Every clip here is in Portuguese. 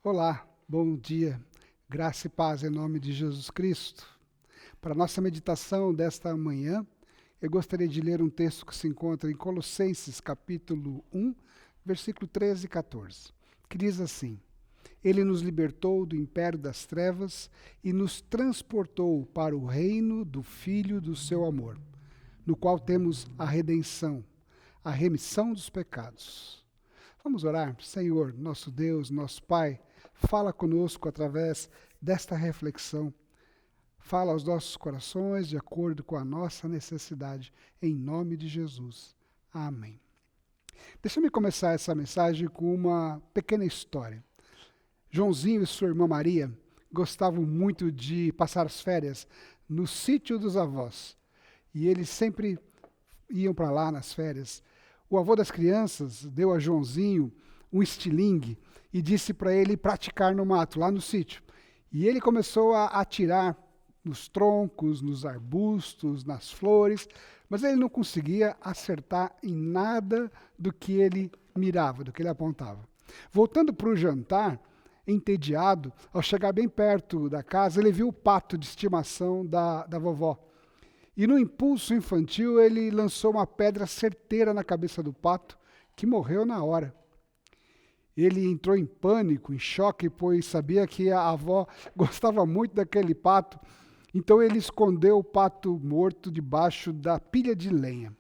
Olá, bom dia, graça e paz em nome de Jesus Cristo. Para a nossa meditação desta manhã, eu gostaria de ler um texto que se encontra em Colossenses capítulo 1, versículo 13 e 14, que diz assim: Ele nos libertou do império das trevas e nos transportou para o reino do Filho do seu amor, no qual temos a redenção, a remissão dos pecados. Vamos orar? Senhor, nosso Deus, nosso Pai, fala conosco através desta reflexão. Fala aos nossos corações de acordo com a nossa necessidade, em nome de Jesus. Amém. Deixa-me começar essa mensagem com uma pequena história. Joãozinho e sua irmã Maria gostavam muito de passar as férias no sítio dos avós. E eles sempre iam para lá nas férias. O avô das crianças deu a Joãozinho um estilingue e disse para ele praticar no mato, lá no sítio. E ele começou a atirar nos troncos, nos arbustos, nas flores, mas ele não conseguia acertar em nada do que ele mirava, do que ele apontava. Voltando para o jantar, entediado, ao chegar bem perto da casa, ele viu o pato de estimação da vovó. E no impulso infantil, ele lançou uma pedra certeira na cabeça do pato, que morreu na hora. Ele entrou em pânico, em choque, pois sabia que a avó gostava muito daquele pato. Então ele escondeu o pato morto debaixo da pilha de lenha.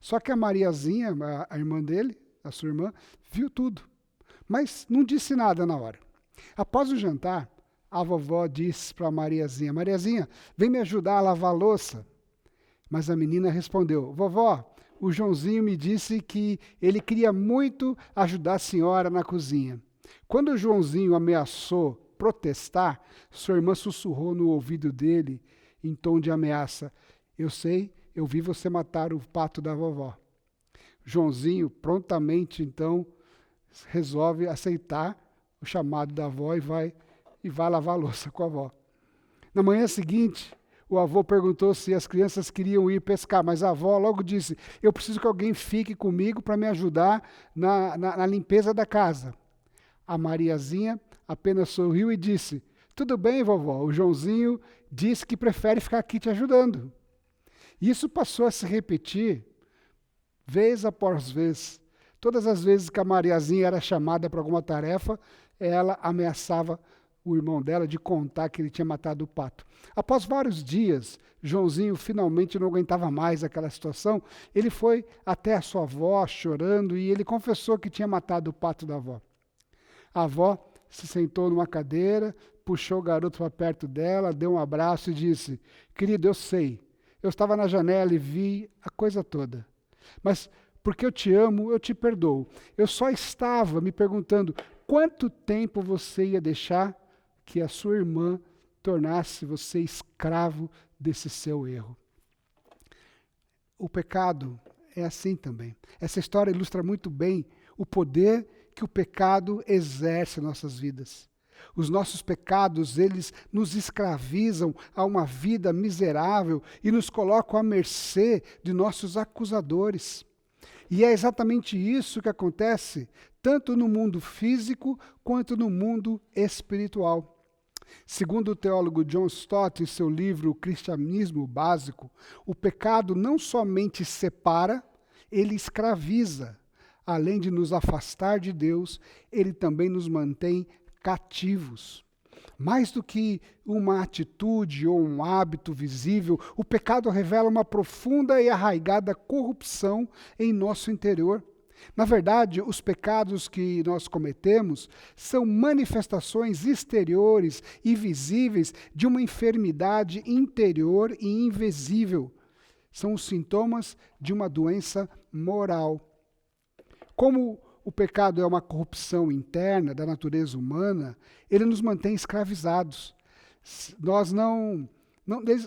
Só que a Mariazinha, a irmã dele, a sua irmã, viu tudo, mas não disse nada na hora. Após o jantar, a vovó disse para a Mariazinha: Mariazinha, vem me ajudar a lavar a louça. Mas a menina respondeu: Vovó, o Joãozinho me disse que ele queria muito ajudar a senhora na cozinha. Quando o Joãozinho ameaçou protestar, sua irmã sussurrou no ouvido dele, em tom de ameaça: Eu sei, eu vi você matar o pato da vovó. Joãozinho prontamente, então, resolve aceitar o chamado da avó e vai lavar a louça com a avó. Na manhã seguinte, o avô perguntou se as crianças queriam ir pescar, mas a avó logo disse: eu preciso que alguém fique comigo para me ajudar na limpeza da casa. A Mariazinha apenas sorriu e disse: tudo bem, vovó, o Joãozinho disse que prefere ficar aqui te ajudando. Isso passou a se repetir vez após vez. Todas as vezes que a Mariazinha era chamada para alguma tarefa, ela ameaçava o irmão dela de contar que ele tinha matado o pato. Após vários dias, Joãozinho finalmente não aguentava mais aquela situação. Ele foi até a sua avó chorando e ele confessou que tinha matado o pato da avó. A avó se sentou numa cadeira, puxou o garoto para perto dela, deu um abraço e disse: querido, eu sei, eu estava na janela e vi a coisa toda, mas porque eu te amo, eu te perdoo. Eu só estava me perguntando quanto tempo você ia deixar que a sua irmã tornasse você escravo desse seu erro. O pecado é assim também. Essa história ilustra muito bem o poder que o pecado exerce em nossas vidas. Os nossos pecados, eles nos escravizam a uma vida miserável e nos colocam à mercê de nossos acusadores. E é exatamente isso que acontece tanto no mundo físico quanto no mundo espiritual. Segundo o teólogo John Stott, em seu livro O Cristianismo Básico, o pecado não somente separa, ele escraviza. Além de nos afastar de Deus, ele também nos mantém cativos. Mais do que uma atitude ou um hábito visível, o pecado revela uma profunda e arraigada corrupção em nosso interior. Na verdade, os pecados que nós cometemos são manifestações exteriores e visíveis de uma enfermidade interior e invisível. São os sintomas de uma doença moral. Como o pecado é uma corrupção interna da natureza humana, ele nos mantém escravizados.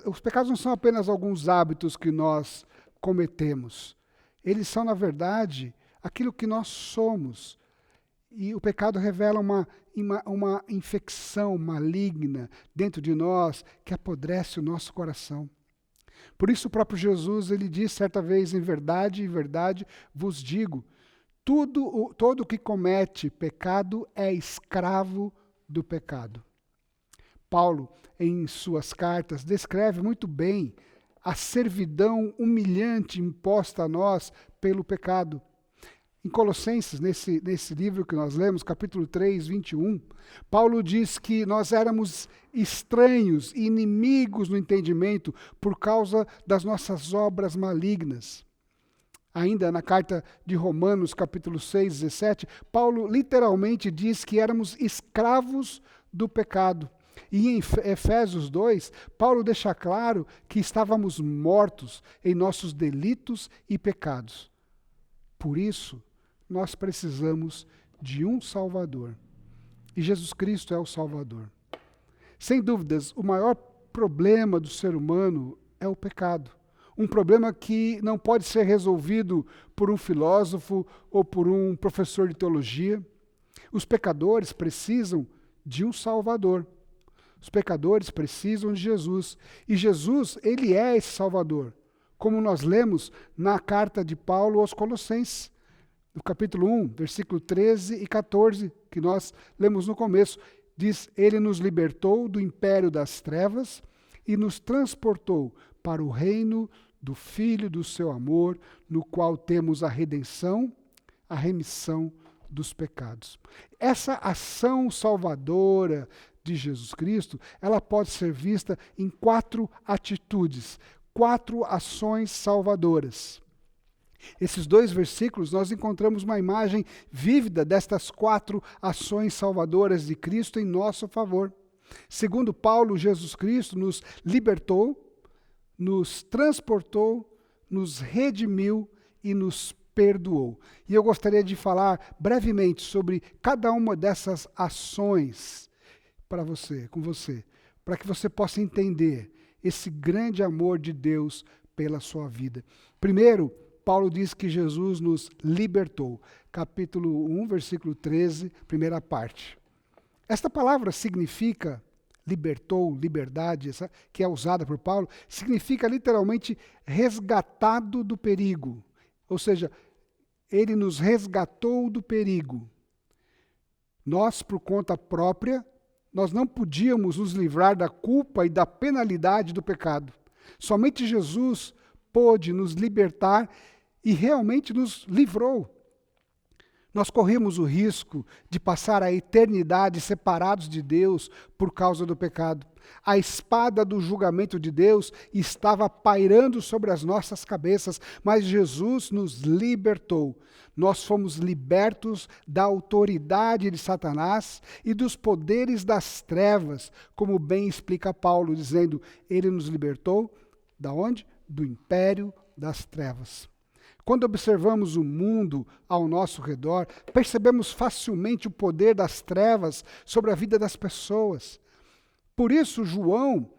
Os pecados não são apenas alguns hábitos que nós cometemos. Eles são, na verdade, aquilo que nós somos. E o pecado revela uma infecção maligna dentro de nós que apodrece o nosso coração. Por isso o próprio Jesus, ele diz certa vez: em verdade vos digo, todo que comete pecado é escravo do pecado. Paulo, em suas cartas, descreve muito bem a servidão humilhante imposta a nós pelo pecado. Em Colossenses, nesse livro que nós lemos, capítulo 3, 21, Paulo diz que nós éramos estranhos e inimigos no entendimento por causa das nossas obras malignas. Ainda na carta de Romanos, capítulo 6, 17, Paulo literalmente diz que éramos escravos do pecado. E em Efésios 2, Paulo deixa claro que estávamos mortos em nossos delitos e pecados. Por isso, nós precisamos de um Salvador. E Jesus Cristo é o Salvador. Sem dúvidas, o maior problema do ser humano é o pecado. Um problema que não pode ser resolvido por um filósofo ou por um professor de teologia. Os pecadores precisam de um Salvador. Os pecadores precisam de Jesus. E Jesus, ele é esse Salvador. Como nós lemos na carta de Paulo aos Colossenses, no capítulo 1, versículo 13 e 14, que nós lemos no começo, diz: Ele nos libertou do império das trevas e nos transportou para o reino do Filho do seu amor, no qual temos a redenção, a remissão dos pecados. Essa ação salvadora de Jesus Cristo, ela pode ser vista em 4 atitudes, 4 ações salvadoras. Esses 2 versículos, nós encontramos uma imagem vívida destas 4 ações salvadoras de Cristo em nosso favor. Segundo Paulo, Jesus Cristo nos libertou, nos transportou, nos redimiu e nos perdoou. E eu gostaria de falar brevemente sobre cada uma dessas ações com você, para que você possa entender esse grande amor de Deus pela sua vida. Primeiro, Paulo diz que Jesus nos libertou. Capítulo 1, versículo 13, primeira parte. Esta palavra significa libertou, liberdade, essa que é usada por Paulo, significa literalmente resgatado do perigo. Ou seja, ele nos resgatou do perigo. Nós, por conta própria, nós não podíamos nos livrar da culpa e da penalidade do pecado. Somente Jesus pôde nos libertar e realmente nos livrou. Nós corremos o risco de passar a eternidade separados de Deus por causa do pecado. A espada do julgamento de Deus estava pairando sobre as nossas cabeças, mas Jesus nos libertou. Nós fomos libertos da autoridade de Satanás e dos poderes das trevas, como bem explica Paulo, dizendo, ele nos libertou, da onde? Do império das trevas. Quando observamos o mundo ao nosso redor, percebemos facilmente o poder das trevas sobre a vida das pessoas. Por isso, João,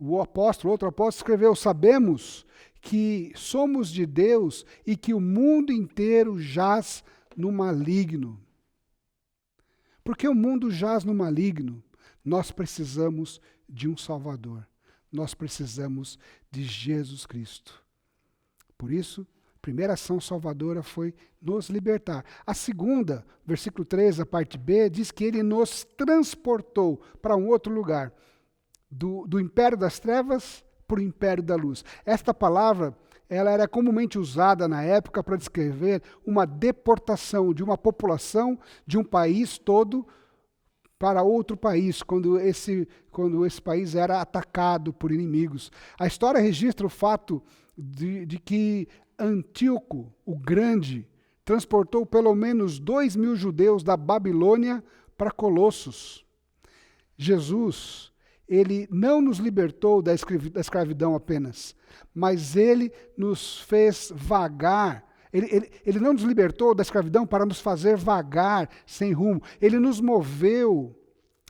outro apóstolo, escreveu: sabemos que somos de Deus e que o mundo inteiro jaz no maligno. Porque o mundo jaz no maligno, nós precisamos de um Salvador. Nós precisamos de Jesus Cristo. Por isso, a primeira ação salvadora foi nos libertar. A segunda, versículo 13, a parte B, diz que ele nos transportou para um outro lugar. Do império das trevas para o império da luz. Esta palavra, ela era comumente usada na época para descrever uma deportação de uma população de um país todo para outro país, quando esse país era atacado por inimigos. A história registra o fato de que Antíoco, o Grande, transportou pelo menos 2.000 judeus da Babilônia para Colossos. Jesus, ele não nos libertou da escravidão apenas, mas ele nos fez vagar. Ele não nos libertou da escravidão para nos fazer vagar sem rumo. Ele nos moveu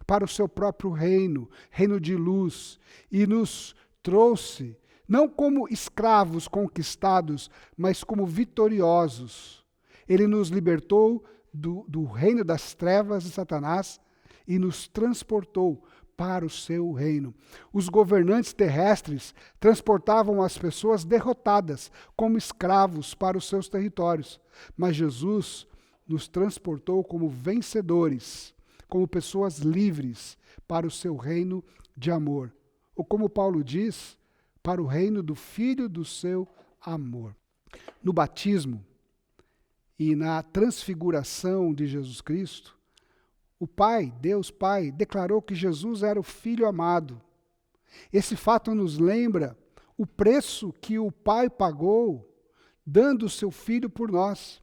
para o seu próprio reino, reino de luz, e nos trouxe não como escravos conquistados, mas como vitoriosos. Ele nos libertou do reino das trevas de Satanás e nos transportou para o seu reino. Os governantes terrestres transportavam as pessoas derrotadas como escravos para os seus territórios. Mas Jesus nos transportou como vencedores, como pessoas livres para o seu reino de amor. Ou como Paulo diz, para o reino do Filho do seu amor. No batismo e na transfiguração de Jesus Cristo, o Pai, Deus Pai, declarou que Jesus era o Filho amado. Esse fato nos lembra o preço que o Pai pagou, dando o seu Filho por nós.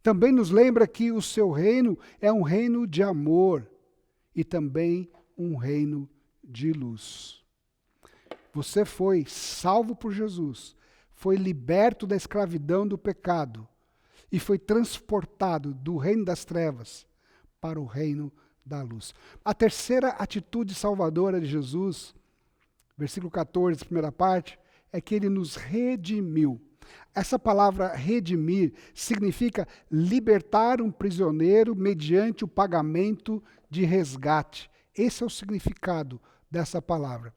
Também nos lembra que o seu reino é um reino de amor e também um reino de luz. Você foi salvo por Jesus, foi liberto da escravidão do pecado e foi transportado do reino das trevas para o reino da luz. A terceira atitude salvadora de Jesus, versículo 14, primeira parte, é que ele nos redimiu. Essa palavra redimir significa libertar um prisioneiro mediante o pagamento de resgate. Esse é o significado dessa palavra.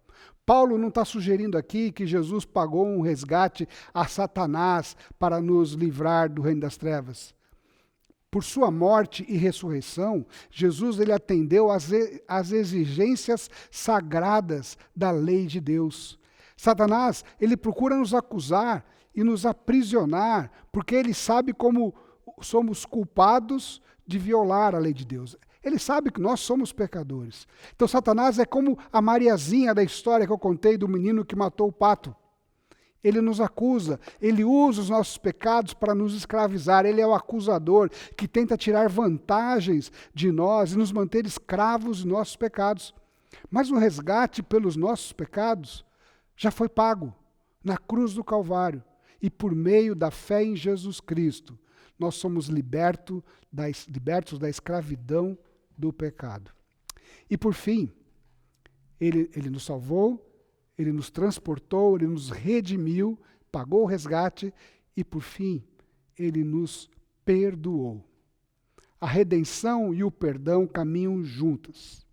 Paulo não está sugerindo aqui que Jesus pagou um resgate a Satanás para nos livrar do reino das trevas. Por sua morte e ressurreição, Jesus ele atendeu às exigências sagradas da lei de Deus. Satanás, ele procura nos acusar e nos aprisionar, porque ele sabe como somos culpados de violar a lei de Deus. Ele sabe que nós somos pecadores. Então Satanás é como a Mariazinha da história que eu contei do menino que matou o pato. Ele nos acusa, ele usa os nossos pecados para nos escravizar. Ele é o acusador que tenta tirar vantagens de nós e nos manter escravos de nossos pecados. Mas o resgate pelos nossos pecados já foi pago na cruz do Calvário. E por meio da fé em Jesus Cristo, nós somos libertos da escravidão do pecado. E por fim, ele nos salvou, ele nos transportou, ele nos redimiu, pagou o resgate e, por fim, ele nos perdoou. A redenção e o perdão caminham juntas.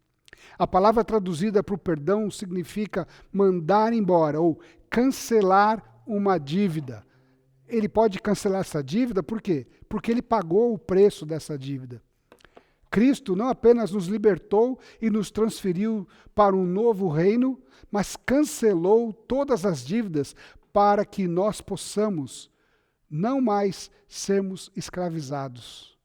A palavra traduzida para o perdão significa mandar embora ou cancelar uma dívida. Ele pode cancelar essa dívida, por quê? Porque ele pagou o preço dessa dívida. Cristo não apenas nos libertou e nos transferiu para um novo reino, mas cancelou todas as dívidas para que nós possamos não mais sermos escravizados,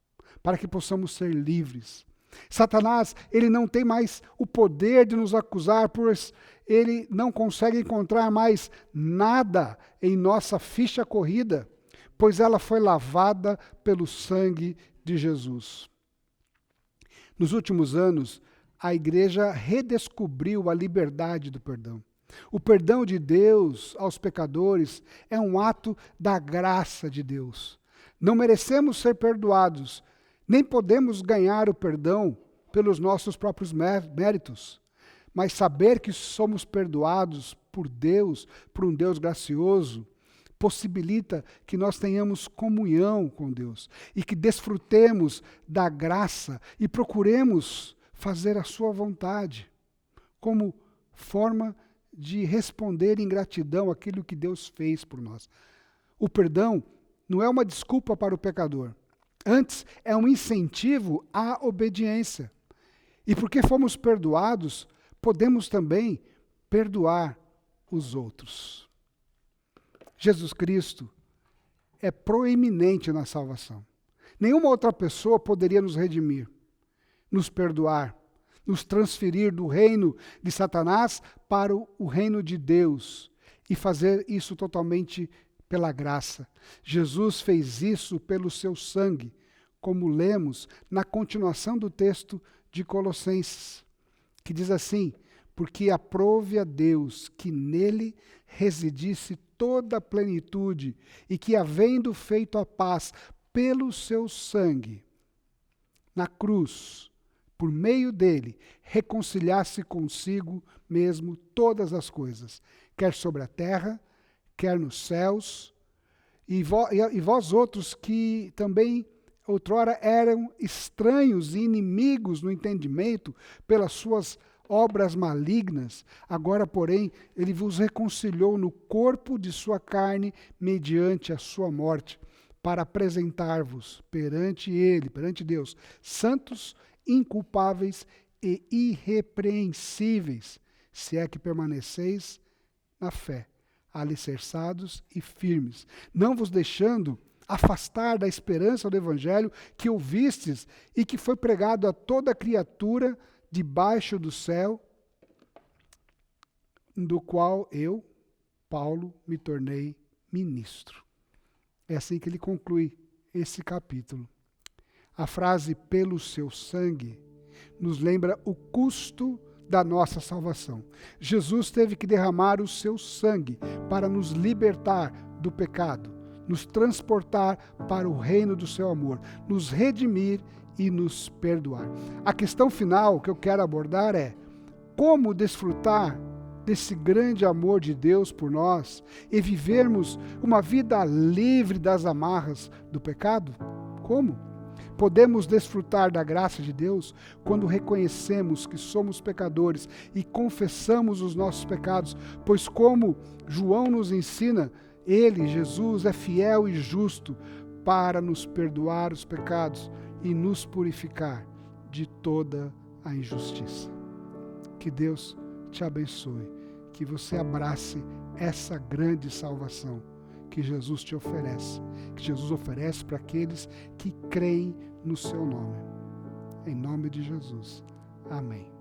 para que possamos ser livres. Satanás, ele não tem mais o poder de nos acusar, pois ele não consegue encontrar mais nada em nossa ficha corrida, pois ela foi lavada pelo sangue de Jesus. Nos últimos anos, a igreja redescobriu a liberdade do perdão. O perdão de Deus aos pecadores é um ato da graça de Deus. Não merecemos ser perdoados, nem podemos ganhar o perdão pelos nossos próprios méritos. Mas saber que somos perdoados por Deus, por um Deus gracioso, possibilita que nós tenhamos comunhão com Deus e que desfrutemos da graça e procuremos fazer a sua vontade, como forma de responder em gratidão àquilo que Deus fez por nós. O perdão não é uma desculpa para o pecador, antes é um incentivo à obediência. E porque fomos perdoados, podemos também perdoar os outros. Jesus Cristo é proeminente na salvação. Nenhuma outra pessoa poderia nos redimir, nos perdoar, nos transferir do reino de Satanás para o reino de Deus e fazer isso totalmente pela graça. Jesus fez isso pelo seu sangue, como lemos na continuação do texto de Colossenses, que diz assim: porque aprove a Deus que nele residisse toda a plenitude e que, havendo feito a paz pelo seu sangue, na cruz, por meio dele, reconciliasse consigo mesmo todas as coisas, quer sobre a terra, quer nos céus, e vós outros que também outrora eram estranhos e inimigos no entendimento pelas suas obras malignas, agora, porém, ele vos reconciliou no corpo de sua carne mediante a sua morte, para apresentar-vos perante ele, perante Deus, santos, inculpáveis e irrepreensíveis, se é que permaneceis na fé, alicerçados e firmes, não vos deixando afastar da esperança do evangelho que ouvistes e que foi pregado a toda criatura debaixo do céu, do qual eu, Paulo, me tornei ministro. É assim que ele conclui esse capítulo. A frase "pelo seu sangue" nos lembra o custo da nossa salvação. Jesus teve que derramar o seu sangue para nos libertar do pecado, nos transportar para o reino do seu amor, nos redimir e nos perdoar. A questão final que eu quero abordar é como desfrutar desse grande amor de Deus por nós e vivermos uma vida livre das amarras do pecado? Como? Podemos desfrutar da graça de Deus quando reconhecemos que somos pecadores e confessamos os nossos pecados, pois como João nos ensina, ele, Jesus, é fiel e justo para nos perdoar os pecados e nos purificar de toda a injustiça. Que Deus te abençoe, que você abrace essa grande salvação que Jesus te oferece, que Jesus oferece para aqueles que creem no seu nome. Em nome de Jesus. Amém.